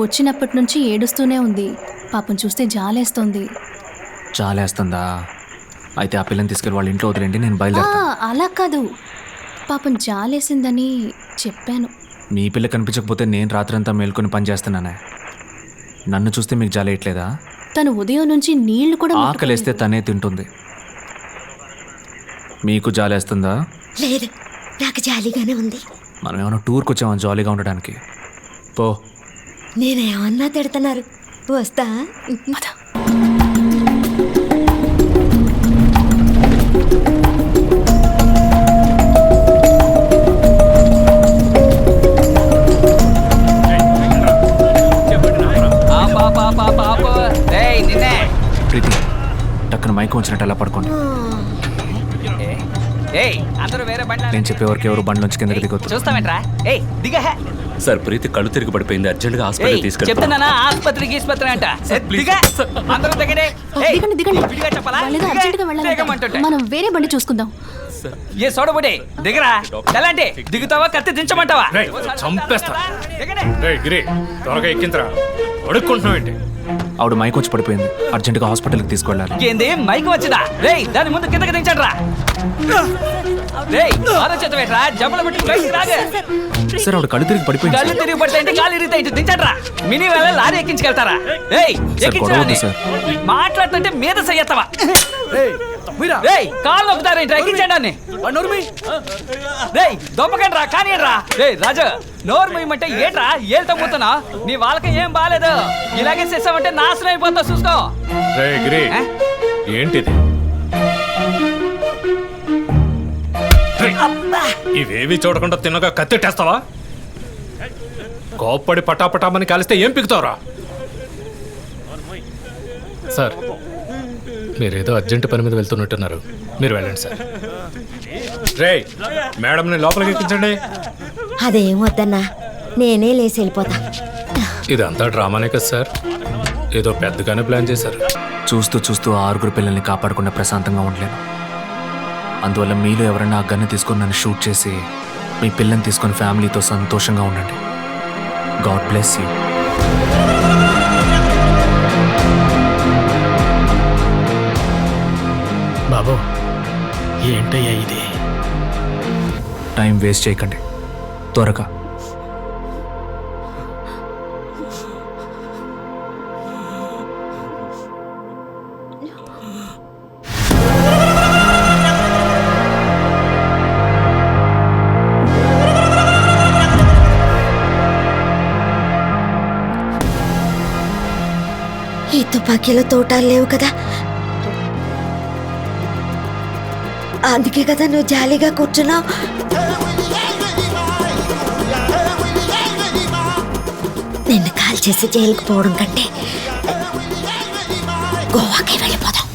వచ్చినప్పటి నుంచి ఏడుస్తూనే ఉంది. పాపం చూస్తే జాలేస్తోంది. జాలేస్తుందా? అయితే ఆ పిల్లని తీసుకెళ్ళి వాళ్ళ ఇంట్లో వదిలేండి, నేను బయలుదేరుతాను. అలా కాదు, పాపం జాలేసిందని చెప్పాను. మీ పిల్ల కనిపించకపోతే నేను రాత్రంతా మేల్కొని పని చేస్తున్నానే. నన్ను చూస్తే మీకు జాలేయట్లేదా? తను ఉదయం నుంచి నీళ్లు కూడా ఆకలేస్తే తనే తింటుంది. మీకు జాలేస్తుందా? లేదు, నాకు జాలీగానే ఉంది. మనం ఏమైనా టూర్కి వచ్చామా జాలీగా ఉండడానికి? పో. నేనేమన్నా తిడుతున్నారు, వస్తా. ప్రీతి, టక్కున మైకం వచ్చినట్టు ఎలా పడుకోండి. నేను చెప్పేవరకు ఎవరు బండ్లోంచి కిందకి దిగొద్దు. చూస్తావేంట్రా? సార్, ప్రీతి కళ్ళు తిరిగి పడిపోయింది, అర్జెంట్గా హాస్పిటల్ తీసుకెళ్తాను. చెప్తున్నానా, ఆస్పత్రికి అంట. అందరూ దిగండి. మనం వేరే బండి చూసుకుందాం. ఏ సోడబుడి దిగరా. ఎలాంటి దిగుతావా, కత్తి దించమంటావా? చంపేస్తా. త్వరగా ఎక్కింతరా, అడుక్కుంటున్నావేంటి? ఆవిడ మైక్ వచ్చి పడిపోయింది, అర్జెంటుగా హాస్పిటల్కి తీసుకెళ్ళాలి. ఏంది మైక్ వచ్చిందా? రేయ్, దాని ముందు కిందకి దించండిరా. రేయ్, ఆలోచించవేట్రా, జబ్బలు పెట్టి బయటికి రాగే. సార్, ఆవిడ కళ్ళు తిరిగి పడిపోయింది. కళ్ళు తిరిగి పడితే కాలు ఇరిగితే దించండిరా. మినీ వేళ లారీ ఎక్కించుకెళ్తారా? రేయ్, మాట్లాడుతుంటే మీద సయ్యత్తవా? రేయ్, కాళ్ళు నొక్కుతారేంటి? ఎక్కించండి. రేయ్, దొప్పకండి రా, కానీ రా. రేయ్ రాజు, నోరు మేయమంటే ఏట్రా ఏళ్ళతో పోతున్నా? నీ వాళ్ళకి ఏం బాగాలేదు, ఇలాగే చేసామంటే నాశనం అయిపోతా, చూసుకో. ఏంటిది? ఇవేవి చూడకుండా తిన్నగా కత్తెట్టేస్తావా? కోప్పడి పటాపటామని కాలిస్తే ఏం పిగుతావురా? సార్, మీరేదో అర్జెంట్ పని మీద వెళ్తున్నట్టున్నారు, మీరు వెళ్ళండి సార్. రేయ్, మేడంని లోపలికి ఎక్కించండి. అదేం వద్దన్నా, నేనే లేచి వెళ్ళిపోతా. ఇదంతా డ్రామానే కదా సార్, ఏదో పెద్దగానే ప్లాన్ చేశారు. చూస్తూ చూస్తూ 6 పిల్లల్ని కాపాడకుండా ప్రశాంతంగా ఉండలేను. అందువల్ల మీలో ఎవరైనా ఆ గన్ను తీసుకొని నన్ను షూట్ చేసి మీ పిల్లని తీసుకొని ఫ్యామిలీతో సంతోషంగా ఉండండి. God bless you. బాబు, ఏంటయ్యా ఇది? టైం వేస్ట్ చేయకండి, త్వరగా. ఈ తుపాకీలో తోటాలు లేవు కదా, అందుకే కదా నువ్వు జాలీగా కూర్చున్నావు. నిన్ను కాల్ చేసి జైలుకు పోవడం కంటే గోవాకి వెళ్ళిపోదాం.